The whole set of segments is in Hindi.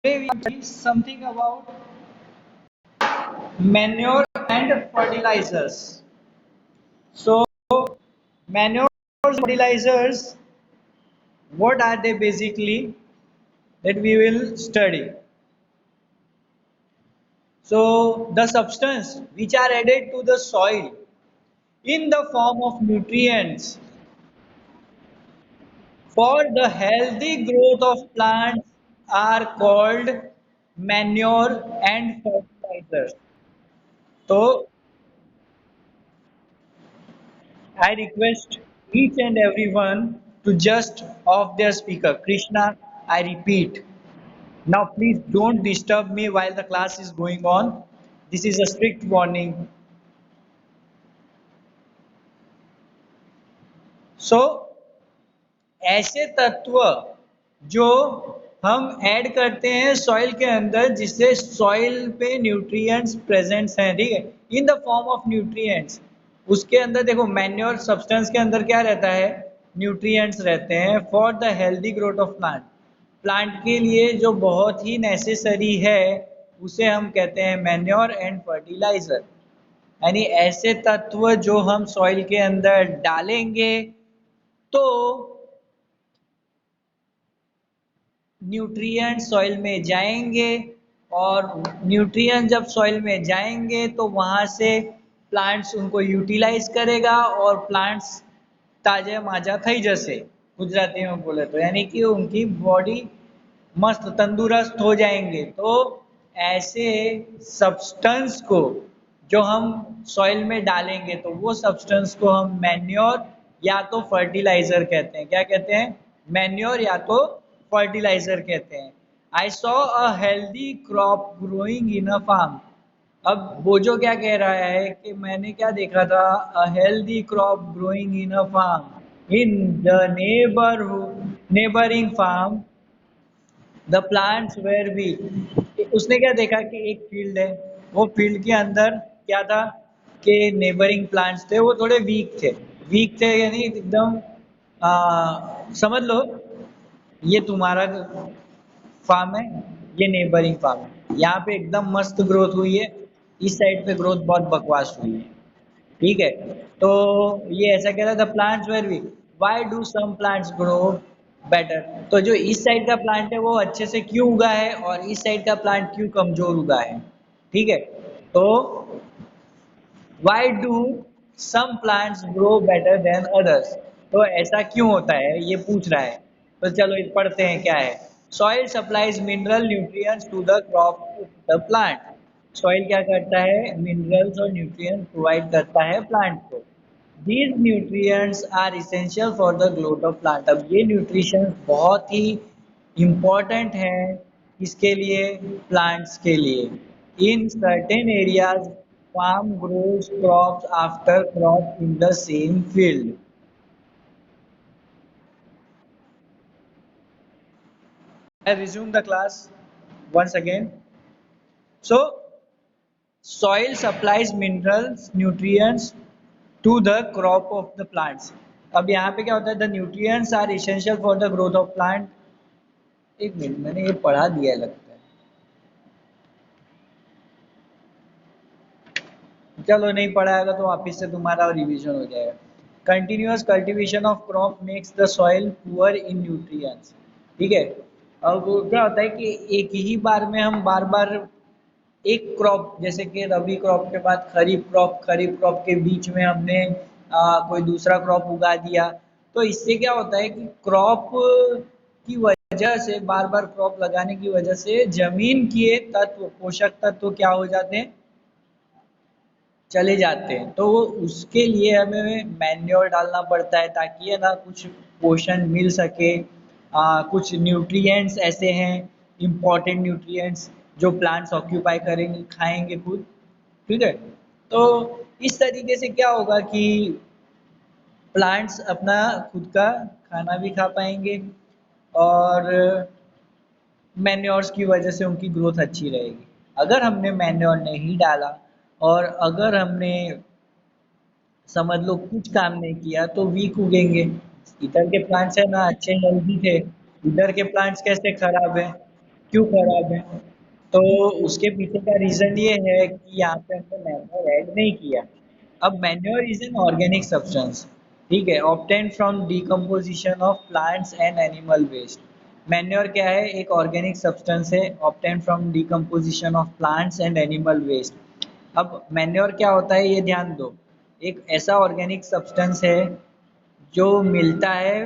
Today we will something about manure and fertilizers. So, manure fertilizers, what are they basically? That we will study. So, the substance which are added to the soil in the form of nutrients for the healthy growth of plants are called manure and fertilizers. So, I request each and everyone to just off their speaker. Krishna, I repeat. Now please don't disturb me while the class is going on. This is a strict warning. So, ऐसे तत्व जो हम ऐड करते हैं सॉइल के अंदर जिससे सॉइल पे न्यूट्रिएंट्स प्रेजेंट्स हैं, ठीक है, in the form of nutrients. उसके अंदर देखो मैन्योर सब्सटेंस के अंदर क्या रहता है, न्यूट्रिएंट्स रहते हैं for the healthy growth of plant. Plant के लिए जो बहुत ही नेसेसरी है उसे हम कहते हैं मैन्योर एंड फर्टिलाइजर। यानी ऐसे तत्व जो हम सॉइल के अंदर डालेंगे तो न्यूट्रिएंट सॉइल में जाएंगे और न्यूट्रिएंट जब सॉइल में जाएंगे तो वहाँ से प्लांट्स उनको यूटिलाइज करेगा और प्लांट्स ताजे माजा થઈ જશે गुजराती में बोले तो, यानी कि उनकी बॉडी मस्त तंदुरुस्त हो जाएंगे। तो ऐसे सब्सटेंस को जो हम सॉइल में डालेंगे तो वो सब्सटेंस को हम मैन्योर या तो फर्टिलाइजर कहते हैं। क्या कहते हैं? मैन्योर या तो फर्टिलाइजर कहते हैं। I saw a healthy crop growing in a farm. अब बोजो क्या कह रहा है कि मैंने क्या देखा था, a healthy crop growing in a farm in the neighbouring farm the plants were weak. उसने क्या देखा कि एक फील्ड है, वो फील्ड के अंदर क्या था कि नेबरिंग प्लांट्स थे वो थोड़े वीक थे यानी एकदम समझ लो ये तुम्हारा फार्म है, ये नेबरिंग फार्म है, यहाँ पे एकदम मस्त ग्रोथ हुई है, इस साइड पे ग्रोथ बहुत बकवास हुई है, ठीक है। तो ये ऐसा कह रहा था plants were weak, why do some plants grow better. तो जो इस साइड का प्लांट है वो अच्छे से क्यों उगा है और इस साइड का प्लांट क्यों कमजोर उगा है, ठीक है। तो why do some plants grow better than others, तो ऐसा क्यों होता है ये पूछ रहा है। तो चलो ये पढ़ते हैं क्या है। Soil supplies mineral nutrients to the crop the plant. Soil क्या करता है, मिनरल्स और न्यूट्रिएंट्स प्रोवाइड करता है प्लांट को। These nutrients are essential for the growth of plant. अब ये न्यूट्रिशन बहुत ही इम्पॉर्टेंट है किसके लिए, प्लांट्स के लिए। In certain areas farm grows crops after crop in the same field. I resume the class once again. So, soil supplies minerals, nutrients to the crop of the plants. अब यहाँ पे क्या होता है, the nutrients are essential for the growth of plant। एक मिनट मैंने ये पढ़ा दिया है लगता है, चलो नहीं पढ़ाएगा तो वापिस से तुम्हारा रिवीजन हो जाएगा। Continuous cultivation of crop makes the soil poor in nutrients, ठीक है। अब क्या होता है कि एक ही बार में हम बार बार एक क्रॉप, जैसे कि रबी क्रॉप के बाद खरीफ क्रॉप के बीच में हमने कोई दूसरा क्रॉप उगा दिया, तो इससे क्या होता है कि क्रॉप की वजह से बार बार क्रॉप लगाने की वजह से जमीन के तत्व, पोषक तत्व क्या हो जाते हैं, चले जाते हैं। तो उसके लिए हमें मैन्योर डालना पड़ता है ताकि है ना कुछ पोषण मिल सके। कुछ न्यूट्रिएंट्स ऐसे हैं, इम्पॉर्टेंट न्यूट्रिएंट्स जो प्लांट्स ऑक्यूपाई करेंगे, खाएंगे खुद, ठीक है। तो इस तरीके से क्या होगा कि प्लांट्स अपना खुद का खाना भी खा पाएंगे और मैन्योर्स की वजह से उनकी ग्रोथ अच्छी रहेगी। अगर हमने मैन्योर नहीं डाला और अगर हमने समझ लो कुछ काम नहीं किया तो वीक उगेंगे। इधर के प्लांट्स है ना अच्छे हेल्दी थे, इधर के प्लांट्स कैसे खराब है, क्यों खराब है? तो उसके पीछे का रीजन ये है कि यहाँ पे हमने मैन्योर ऐड नहीं किया। अब manure is an organic substance, ठीक है, obtain from decomposition of plants and animal waste. Manure क्या है? एक ऑर्गेनिक सब्सटेंस है, obtain from decomposition of plants and animal waste. अब मैन्योर क्या होता है ये ध्यान दो। एक ऐसा ऑर्गेनिक सब्सटेंस है जो मिलता है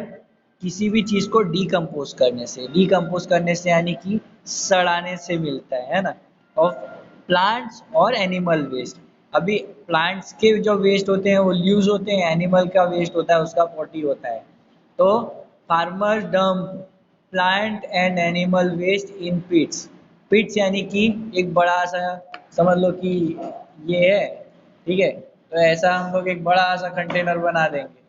किसी भी चीज़ को डीकम्पोज करने से यानी कि सड़ाने से मिलता है ना। और प्लांट्स और एनिमल वेस्ट, अभी प्लांट्स के जो वेस्ट होते हैं वो ल्यूज होते हैं, एनिमल का वेस्ट होता है उसका पॉटी होता है। तो farmer dump plant and animal waste in pits. Pits यानी कि एक बड़ा सा, समझ लो कि ये है, ठीक है, तो ऐसा हम लोग एक बड़ा सा कंटेनर बना देंगे।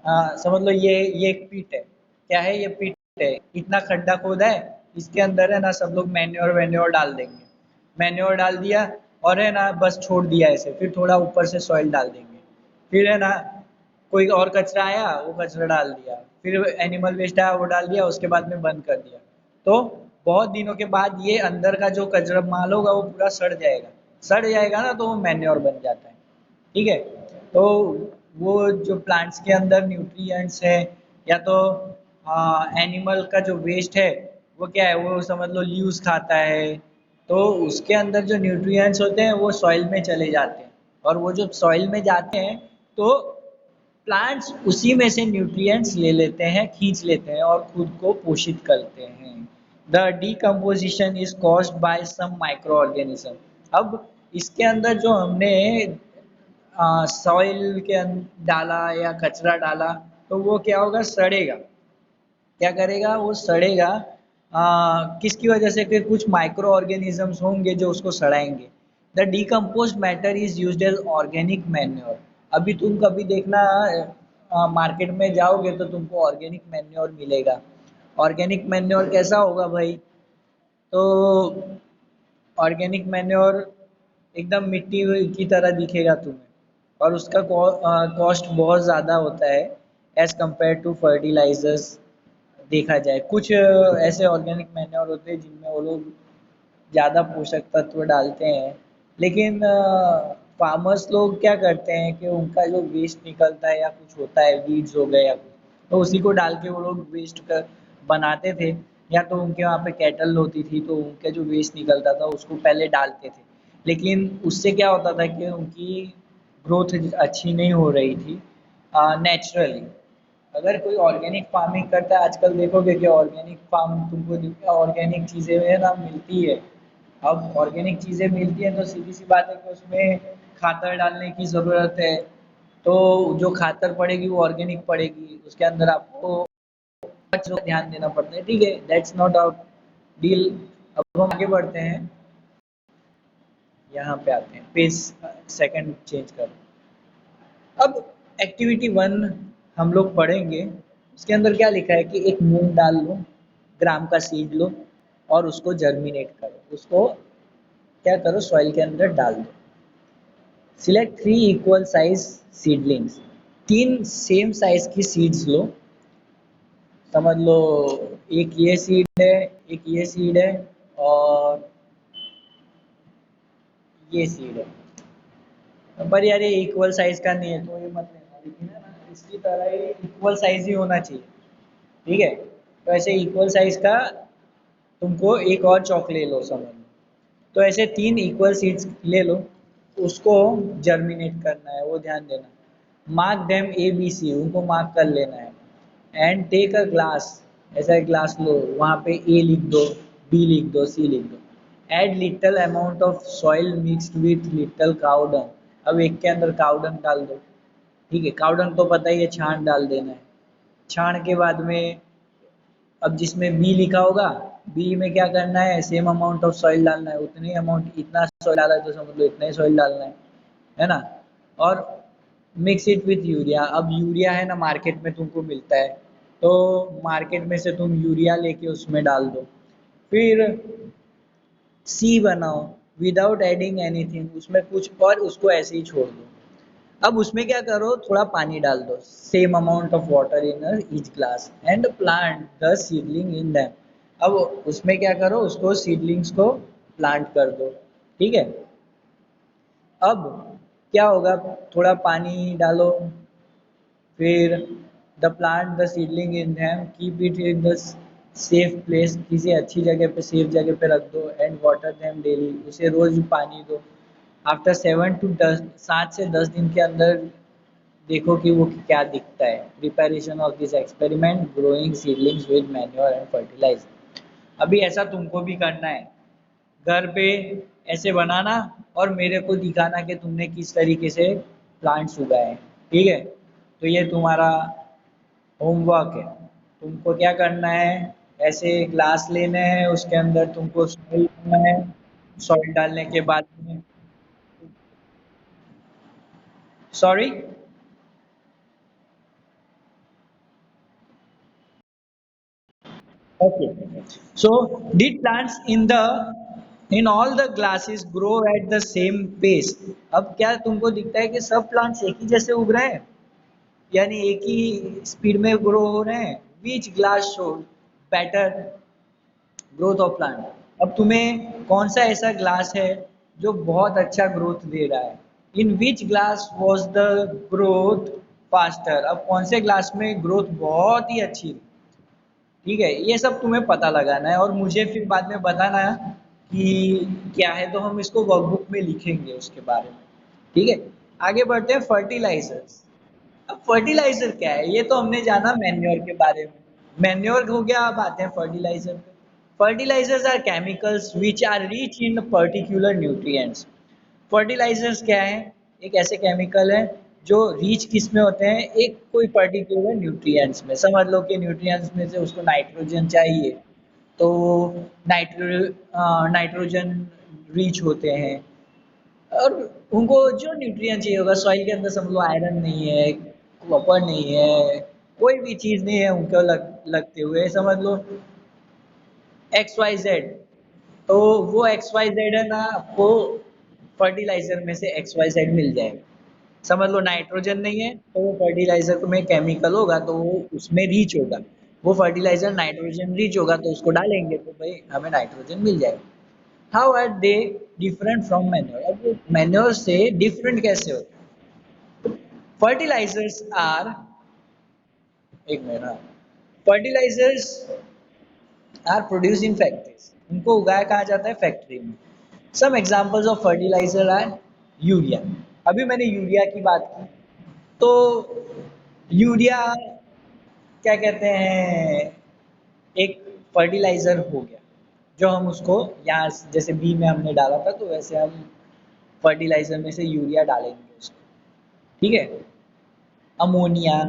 हाँ समझ लो ये एक पिट है। क्या है? ये पिट है, इतना खड्डा खोदा है, इसके अंदर है ना सब लोग मैन्योर वैन्योर डाल देंगे। मैन्योर डाल दिया और है ना बस छोड़ दिया ऐसे, फिर थोड़ा ऊपर से सॉइल डाल देंगे। फिर है ना कोई और कचरा आया वो कचरा डाल दिया, फिर एनिमल वेस्ट आया वो डाल दिया, उसके बाद में बंद कर दिया। तो बहुत दिनों के बाद ये अंदर का जो कचरा माल होगा वो पूरा सड़ जाएगा। सड़ जाएगा ना तो वो मैन्योर बन जाता है, ठीक है। तो वो जो प्लांट्स के अंदर न्यूट्रिएंट्स है या तो एनिमल का जो वेस्ट है वो क्या है, वो समझ लो ल्यूज खाता है। तो उसके अंदर जो न्यूट्रिएंट्स होते हैं वो सॉइल में चले जाते हैं, और वो जब सॉइल में जाते हैं तो प्लांट्स उसी में से न्यूट्रिएंट्स ले लेते हैं, खींच लेते हैं और खुद को पोषित करते हैं। The decomposition is caused by some micro organism. अब इसके अंदर जो हमने सॉइल के डाला या कचरा डाला तो वो क्या होगा? सड़ेगा। क्या करेगा? वो सड़ेगा। किसकी वजह से? कि कुछ माइक्रो ऑर्गेनिजम्स होंगे जो उसको सड़ाएंगे। The decompose matter is used as organic manure. अभी तुम कभी देखना मार्केट में जाओगे तो तुमको ऑर्गेनिक मैन्योर मिलेगा। ऑर्गेनिक मैन्योर कैसा होगा भाई? तो ऑर्गेनिक मैन्योर एकदम मिट्टी की तरह दिखेगा तुम्हें, और उसका कॉस्ट बहुत ज़्यादा होता है एज़ कम्पेयर टू फर्टिलाइजर्स। देखा जाए कुछ ऐसे ऑर्गेनिक मैन्योर होते हैं जिनमें वो लोग ज़्यादा पोषक तत्व डालते हैं, लेकिन फार्मर्स लोग क्या करते हैं कि उनका जो वेस्ट निकलता है या कुछ होता है, वीड्स हो गए या कुछ, तो उसी को डाल के वो लोग वेस्ट कर बनाते थे। या तो उनके वहाँ पे कैटल होती थी तो उनका जो वेस्ट निकलता था उसको पहले डालते थे, लेकिन उससे क्या होता था कि उनकी ग्रोथ अच्छी नहीं हो रही थी नेचुरली। अगर कोई ऑर्गेनिक फार्मिंग करता है, आजकल देखोगे कि ऑर्गेनिक फार्म तुमको ऑर्गेनिक चीज़ें है ना मिलती है। अब ऑर्गेनिक चीज़ें मिलती हैं तो सीधी सी बात है कि उसमें खातर डालने की ज़रूरत है। तो जो खातर पड़ेगी वो ऑर्गेनिक पड़ेगी, उसके अंदर आपको ध्यान देना पड़ता है, ठीक है, दैट्स नॉट आउट डील। अब हम आगे बढ़ते हैं, यहाँ पे आते हैं, पेज सेकंड चेंज कर। अब एक्टिविटी वन हम लोग पढ़ेंगे। उसके अंदर क्या लिखा है कि एक मूंग डाल लो, ग्राम का सीड लो और उसको जर्मिनेट करो, उसको क्या करो? सॉइल के अंदर डाल दो। Select three equal size seedlings. तीन सेम साइज की सीड्स लो। समझ लो एक ये सीड है, एक ये सीड है, और ये सीड है। पर यार ये इक्वल साइज का नहीं है तो ये मत लेना, लेकिन है ना इसकी तरह ये इक्वल साइज ही होना चाहिए, ठीक है। तो ऐसे इक्वल साइज का तुमको एक और चॉक ले लो, समझ लो। तो ऐसे तीन इक्वल सीड्स ले लो, उसको जर्मिनेट करना है, वो ध्यान देना। Mark them A B C, उनको मार्क कर लेना है। एंड टेक अ ग्लास, ऐसा एक ग्लास लो, वहाँ पे ए लिख दो, बी लिख दो, सी लिख दो। Add little amount of soil mixed with little cow dung. अब एक के अंदर काउडंग डाल दो, ठीक है, काउडंग तो पता ही है, छाण डाल देना है। छाण के बाद में अब जिसमें बी लिखा होगा, बी में क्या करना है? सेम अमाउंट ऑफ सॉइल डालना है, उतनी अमाउंट, इतना सॉइल डाला है तो समझ लो इतना ही सॉइल डालना है ना। और मिक्स इट विथ यूरिया। अब यूरिया है ना मार्केट में तुमको मिलता है, तो मार्केट में से तुम यूरिया लेके उसमें डाल दो। फिर सी बनाओ विदाउट एडिंग एनीथिंग, उसमें कुछ और उसको ऐसे ही छोड़ दो। अब उसमें क्या करो? थोड़ा पानी डाल दो, same amount of water in each glass, and plant the seedling in them. अब उसमें क्या करो, उसको सीडलिंग्स को प्लांट कर दो, ठीक है। अब क्या होगा, थोड़ा पानी डालो, फिर the plant the seedling in them, keep it in the safe place, किसी अच्छी जगह पे, सेफ जगह पे रख दो, एंड वाटर देम डेली, उसे रोज पानी दो। आफ्टर 7 to 10, 7 से 10 दिन के अंदर देखो कि वो क्या दिखता है। Preparation of this experiment, growing seedlings with manure and fertiliser. अभी ऐसा तुमको भी करना है, घर पे ऐसे बनाना और मेरे को दिखाना कि तुमने किस तरीके से प्लांट्स उगाए, ठीक है। तो ये तुम्हारा होमवर्क है। तुमको क्या करना है, ऐसे ग्लास लेने हैं, उसके अंदर तुमको सॉइल डालना है। सॉइल डालने के बाद में, sorry, okay, so did plants in all the glasses grow at the same pace? अब क्या तुमको दिखता है कि सब प्लांट्स एक ही जैसे उग रहे हैं, यानी एक ही स्पीड में ग्रो हो रहे हैं? Which glass show better growth of plant? अब तुम्हें कौन सा ऐसा ग्लास है जो बहुत अच्छा ग्रोथ दे रहा है? In which glass was the growth faster? अब कौन से ग्लास में ग्रोथ बहुत ही अच्छी थी? ठीक है, ये सब तुम्हें पता लगाना है और मुझे फिर बाद में बताना कि क्या है, तो हम इसको वर्कबुक में लिखेंगे उसके बारे में, ठीक है। आगे बढ़ते हैं, फर्टिलाइजर्स। अब फर्टिलाइजर क्या है, ये तो हमने जाना मैन्योर के बारे में। मैन्योर हो गया, अब आते हैं फर्टिलाइजर पे। Fertilisers are chemicals which are rich in particular nutrients. Fertilisers क्या है, एक ऐसे केमिकल है जो रिच किस में होते हैं, एक कोई पर्टिकुलर न्यूट्रिएंट्स में। समझ लो कि न्यूट्रिएंट्स में से उसको नाइट्रोजन चाहिए, तो नाइट्रो नाइट्रोजन रिच होते हैं। और उनको जो न्यूट्रिएंट चाहिए होगा, सॉइल के अंदर समझ लो आयरन नहीं है, कॉपर नहीं है, कोई भी चीज़ नहीं है उनको लगते हुए, समझ लो एक्स वाई जेड, तो वो एक्स वाई जेड है ना, आपको फर्टिलाइजर में से एक्स वाई जेड मिल जाएगा। समझ लो नाइट्रोजन नहीं है, तो वो फर्टिलाइजर में केमिकल होगा, तो वो उसमें रीच होगा। वो फर्टिलाइजर नाइट्रोजन रिच होगा, तो उसको डालेंगे तो भाई हमें नाइट्रोजन मिल जाएगा। How are they different from manure? अब मैन्योर से डिफरेंट कैसे होते हैं? फर्टिलाइजर्स आर, एक मिनट, हाँ, fertilisers are produce in factories, उनको उगाया कहाँ जाता है, फैक्ट्री में। Some examples of fertiliser are urea. अभी मैंने यूरिया की बात की, तो यूरिया क्या कहते हैं, एक फर्टिलाइजर हो गया, जो हम उसको यहाँ जैसे बी में हमने डाला था, तो वैसे हम फर्टिलाइजर में से यूरिया डालेंगे उसको, ठीक है। अमोनिया,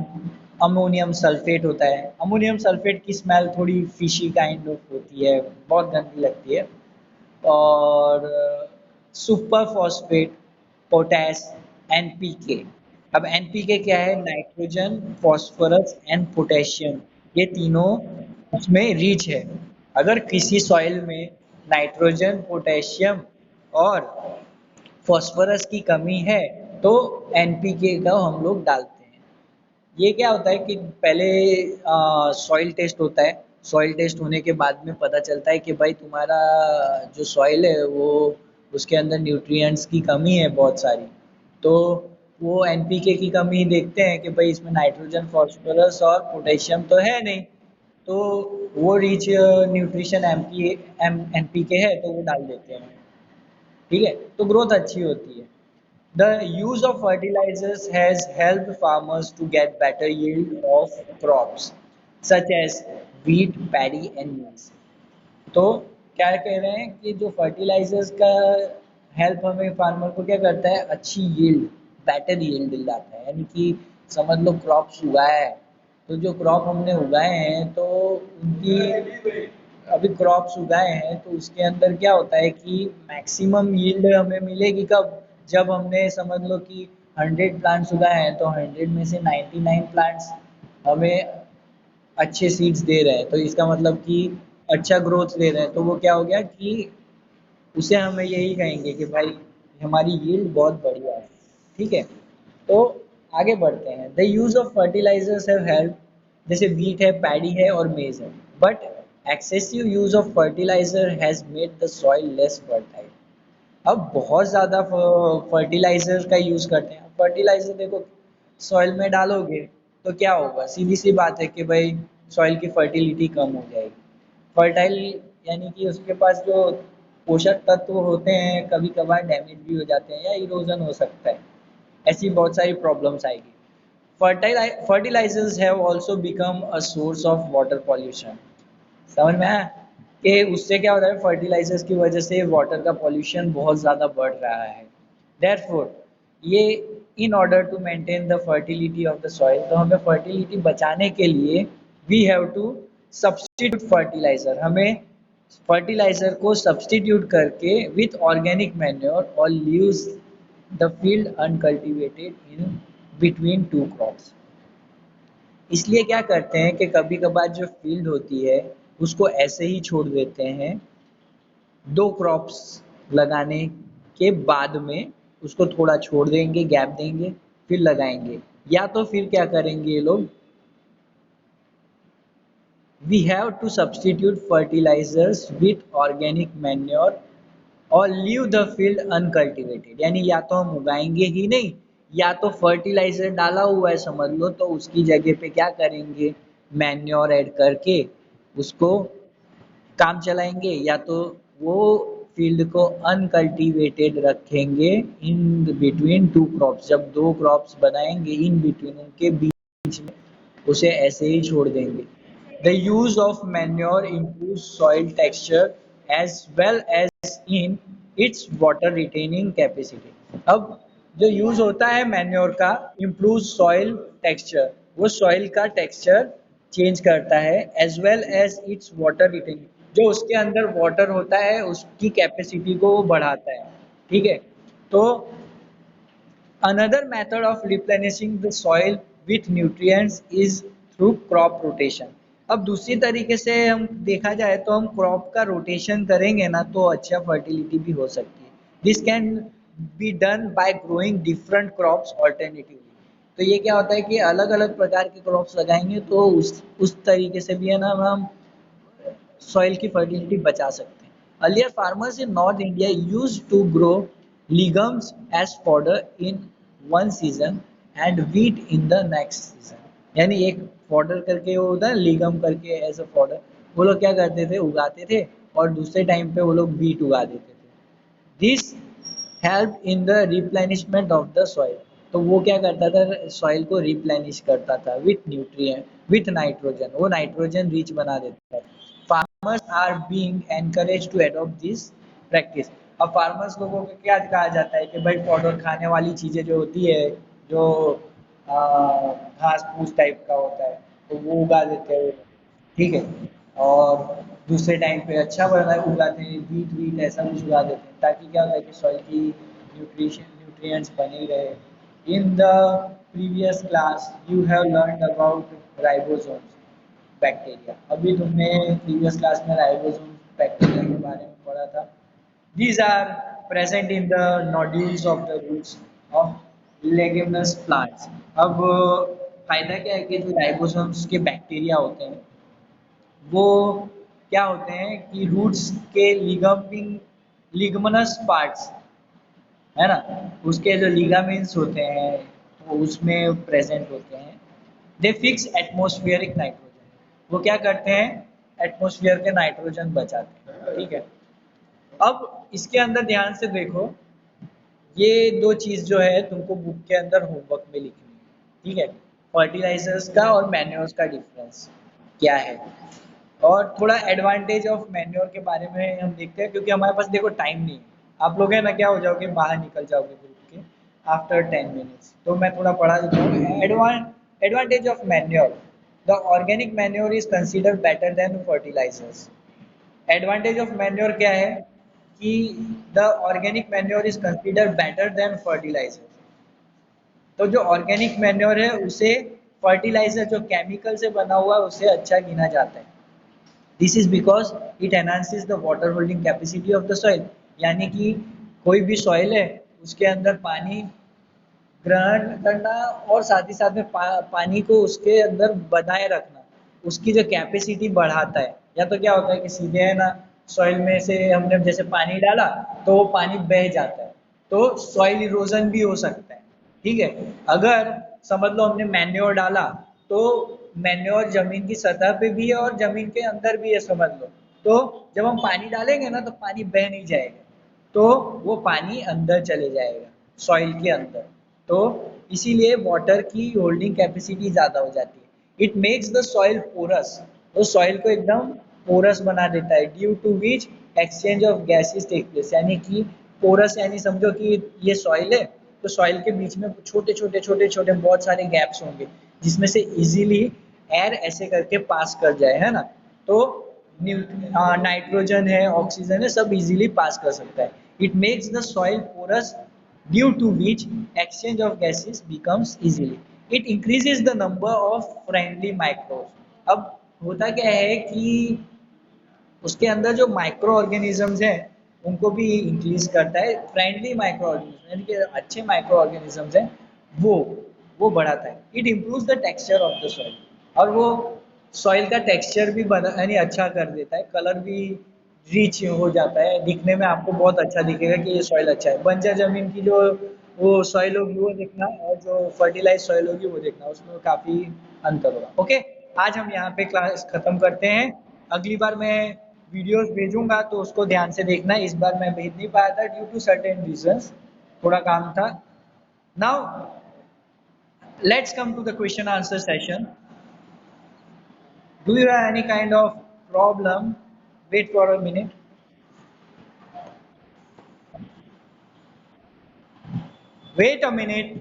अमोनियम सल्फेट होता है। अमोनियम सल्फेट की स्मेल थोड़ी फिशी काइंड ऑफ होती है, बहुत गंदी लगती है। और सुपर फॉस्फेट, पोटैश, एनपीके। अब एनपीके क्या है, नाइट्रोजन, फॉस्फोरस एंड पोटेशियम, ये तीनों उसमें रिच है। अगर किसी सॉइल में नाइट्रोजन, पोटेशियम और फॉस्फोरस की कमी है, तो एनपीके का हम लोग डालते हैं। ये क्या होता है कि पहले सॉइल टेस्ट होता है। सॉइल टेस्ट होने के बाद में पता चलता है कि भाई तुम्हारा जो सॉइल है वो, उसके अंदर न्यूट्रिएंट्स की कमी है बहुत सारी। तो वो एनपीके की कमी देखते हैं कि भाई इसमें नाइट्रोजन, फास्फोरस और पोटेशियम तो है नहीं, तो वो रिच न्यूट्रिशन एनपीके है, तो वो डाल देते हैं, ठीक है। तो ग्रोथ अच्छी होती है। The use of fertilizers has helped farmers to get better yield of crops such as wheat, paddy and maize. तो क्या कह रहे हैं कि जो फर्टिलाइजर्स का हेल्प हमें फार्मर को क्या करता है, अच्छी यील्ड, बेटर यील्ड दिलाता है। यानी कि समझ लो क्रॉप्स उगाया है, तो जो क्रॉप हमने उगाए हैं तो उनकी, अभी क्रॉप्स उगाए हैं तो उसके अंदर क्या होता है कि मैक्सिमम यील्ड हमें मिलेगी कब, जब हमने समझ लो कि 100 प्लांट्स उगाए हैं, तो 100 में से 99 प्लांट्स हमें अच्छे सीड्स दे रहे हैं, तो इसका मतलब कि अच्छा ग्रोथ दे रहे हैं, तो वो क्या हो गया कि उसे हमें यही कहेंगे कि भाई हमारी यील्ड बहुत बढ़िया है, ठीक है। तो आगे बढ़ते हैं, the use of fertilisers have help, जैसे वीट है, पैडी है और मेज है, but Excessive use of fertilizer has made the soil less fertile. अब बहुत ज़्यादा फर्टिलाइजर का यूज़ करते हैं। फर्टिलाइजर देखो सॉइल में डालोगे तो क्या होगा, सीधी सी बात है कि भाई सॉइल की फर्टिलिटी कम हो जाएगी। फर्टाइल यानी कि उसके पास जो पोषक तत्व होते हैं कभी कभार डैमेज भी हो जाते हैं या इरोजन हो सकता है। ऐसी बहुत सारी प्रॉब्लम्स आएगी। Fertilizers have also become a source of water pollution. समझ में आया कि उससे क्या होता है, फर्टिलाइजर्स की वजह से वाटर का पॉल्यूशन बहुत ज़्यादा बढ़ रहा है। देयरफॉर ये in order to maintain the fertility of the soil, तो हमें फर्टिलिटी बचाने के लिए we have to substitute fertiliser, हमें फर्टिलाइजर को सब्स्टिट्यूट करके विथ ऑर्गेनिक मैन्योर और leaves the field uncultivated in between two crops. इसलिए क्या करते हैं कि कभी कभार जो फील्ड होती है उसको ऐसे ही छोड़ देते हैं, दो क्रॉप्स लगाने के बाद में उसको थोड़ा छोड़ देंगे, गैप देंगे, फिर लगाएंगे। या तो फिर क्या करेंगे ये लोग, we have to substitute fertilisers with organic manure और लीव द फील्ड अनकल्टिवेटेड, यानी या तो हम उगाएंगे ही नहीं या तो फर्टिलाइजर डाला हुआ है समझ लो तो उसकी जगह पे क्या करेंगे, मैन्योर ऐड करके उसको काम चलाएंगे, या तो वो फील्ड को अनकल्टिवेटेड रखेंगे इन बिटवीन टू क्रॉप्स, जब दो क्रॉप्स बनाएंगे इन बिटवीन उनके बीच में उसे ऐसे ही छोड़ देंगे। The use of manure improve soil texture as well as in its water retaining capacity. अब जो यूज होता है मैन्योर का, इम्प्रूव सॉइल टेक्सचर, वो सॉइल का टेक्सचर चेंज करता है, as well as its water retaining, जो उसके अंदर वाटर होता है उसकी कैपेसिटी को वो बढ़ाता है। ठीक है, तो another method of replenishing the soil with nutrients is through crop rotation। अब दूसरी तरीके से हम देखा जाए तो हम क्रॉप का रोटेशन करेंगे ना तो अच्छा फर्टिलिटी भी हो सकती है। This can be done by growing different crops alternatively. तो ये क्या होता है कि अलग अलग प्रकार के क्रॉप्स लगाएंगे तो उस तरीके से भी है ना हम सॉइल की फर्टिलिटी बचा सकते हैं। Earlier farmers in north India used to grow legumes as fodder in one season and wheat in the next season। यानी एक फॉडर करके वो होता है, लिगम करके एज अ फॉडर, वो लोग क्या करते थे, उगाते थे और दूसरे टाइम पे वो लोग वीट उगा देते थे। This help in the replenishment of the soil. तो वो क्या करता था, सॉइल को रिप्लेनिश करता था विथ न्यूट्रिएंट विथ नाइट्रोजन, वो नाइट्रोजन रिच बना देता था। Farmers are being encourage to adopt this practice. अब फार्मर्स लोगों को क्या कहा जाता है कि भाई पाउडर खाने वाली चीज़ें जो होती है, जो घास फूस टाइप का होता है तो वो उगा देते हैं। ठीक है, और दूसरे टाइम पे अच्छा बना उगाते हैं, वीट वीट ऐसा कुछ उगा देते हैं ताकि क्या होता है कि सॉइल की न्यूट्रिएंट्स बने रहे। In the previous class you have learned about ribosomes bacteria. अभी तुमने प्रीवियस क्लास में राइबोसोम बैक्टीरिया के बारे में पढ़ा था। These are present in the nodules of the roots of leguminous plants। अब फायदा क्या है कि जो राइबोसोम्स के बैक्टीरिया होते हैं वो क्या होते हैं कि रूट्स के लिगमनस पार्ट्स है ना, उसके जो लिगामेंट्स होते हैं वो उसमें प्रेजेंट होते हैं। दे फिक्स एटमॉस्फेरिक नाइट्रोजन, वो क्या करते हैं, एटमॉस्फेयर के नाइट्रोजन बचाते हैं। ठीक है, अब इसके अंदर ध्यान से देखो, ये दो चीज़ जो है तुमको बुक के अंदर होमवर्क में लिखनी है। ठीक है, फर्टिलाइजर्स का और मैन्योर्स का डिफरेंस क्या है, और थोड़ा एडवांटेज ऑफ मैन्योर के बारे में हम देखते हैं, क्योंकि हमारे पास देखो टाइम नहीं है। आप लोग है ना क्या हो जाओगे, बाहर निकल जाओगे ग्रुप के आफ्टर 10 मिनट्स, तो मैं थोड़ा पढ़ा देता हूँ। Advantage of manure, the organic manure is consider better than fertilisers. Advantage of manure क्या है कि the organic manure is consider better than fertiliser. तो जो ऑर्गेनिक मैन्योर है उसे फर्टिलाइजर जो केमिकल से बना हुआ है उसे अच्छा गिना जाता है। This is because it enhances the water holding capacity of the soil, यानी कि कोई भी सॉइल है उसके अंदर पानी ग्रहण करना और साथ ही साथ में पानी को उसके अंदर बनाए रखना, उसकी जो कैपेसिटी बढ़ाता है। या तो क्या होता है कि सीधे है ना सॉइल में से हमने जैसे पानी डाला तो वो पानी बह जाता है, तो सॉइल इरोजन भी हो सकता है। ठीक है, अगर समझ लो हमने मैन्योर डाला तो मैन्योर जमीन की सतह पे भी है और जमीन के अंदर भी है समझ लो, तो जब हम पानी डालेंगे ना तो पानी बह नहीं जाएगा, तो वो पानी अंदर चले जाएगा सॉइल के अंदर, तो इसीलिए वाटर की होल्डिंग कैपेसिटी ज़्यादा हो जाती है। It makes the soil porous, वो सॉइल को एकदम पोरस बना देता है, due to which exchange of gases take place, यानी कि पोरस यानी समझो कि ये सॉइल है, तो सॉइल के बीच में छोटे छोटे छोटे छोटे बहुत सारे गैप्स होंगे जिसमें से इजीली एयर ऐसे करके पास कर जाए, है ना, तो नाइट्रोजन है ऑक्सीजन है सब इजीली पास कर सकता है। It makes the soil porous due to which exchange of gases becomes easily. It increases the number of friendly microbes. अब होता क्या है कि उसके अंदर जो माइक्रो ऑर्गेनिजम्स हैं उनको भी इंक्रीज करता है, फ्रेंडली माइक्रो ऑर्गेनिज्म यानी कि अच्छे माइक्रो ऑर्गेनिजम्स हैं वो वो बढ़ाता है। It improves the texture of the soil, और वो सॉइल का टेक्सचर भी बना यानी अच्छा कर देता है, कलर भी रिच हो जाता है, दिखने में आपको बहुत अच्छा दिखेगा कि ये सॉइल अच्छा है। बंजर जमीन की जो वो सॉइल होगी वो देखना, और जो फर्टिलाइज सॉइल होगी वो देखना, उसमें काफी अंतर होगा। ओके, आज हम यहाँ पे क्लास खत्म करते हैं। अगली बार मैं वीडियोस भेजूंगा तो उसको ध्यान से देखना, इस बार मैं भेज नहीं पाया था ड्यू टू सर्टेन रीजंस, थोड़ा काम था। Now let's come to the question answer session. Do you have any kind of problem? Wait for a minute. Wait a minute.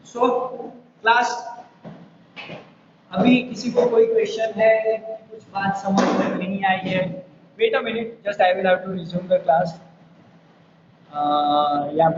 So class, अभी किसी को कोई क्वेश्चन है, कुछ बात समझ में नहीं आई है? Wait a minute, just I will have to resume the class. या